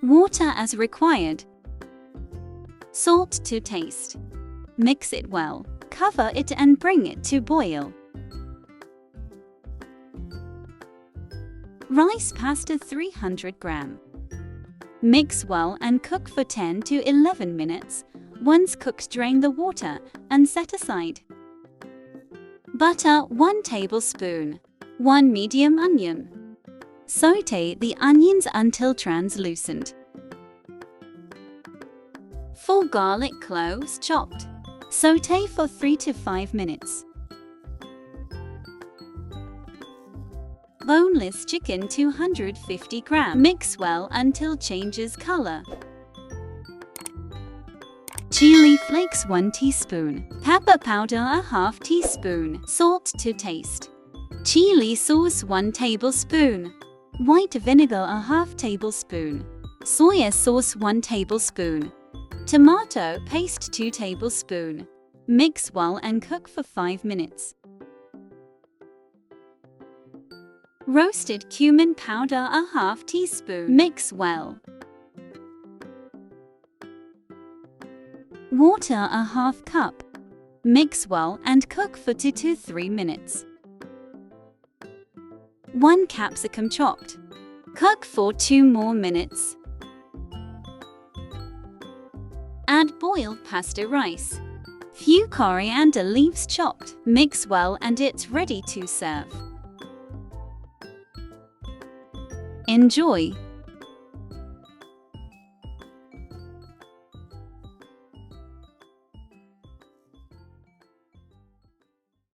Water as required. Salt to taste. Mix it well. Cover it and bring it to boil. Rice pasta 300 gram. Mix well and cook for 10 to 11 minutes. Once cooked, drain the water and set aside. Butter 1 tablespoon. 1 medium onion. Sauté the onions until translucent. 4 garlic cloves chopped. Sauté for 3 to 5 minutes. Boneless chicken 250 grams. Mix well until changes color. Chili flakes 1 teaspoon. Pepper powder ½ teaspoon. Salt to taste. Chili sauce 1 tablespoon. White vinegar ½ tablespoon. Soya sauce 1 tablespoon. Tomato paste 2 tablespoon. Mix well and cook for 5 minutes. Roasted cumin powder ½ teaspoon. Mix well. Water ½ cup. Mix well and cook for 2 to 3 minutes. 1 capsicum chopped. Cook for 2 more minutes. Add boiled pasta rice. Few coriander leaves chopped. Mix well and it's ready to serve. Enjoy!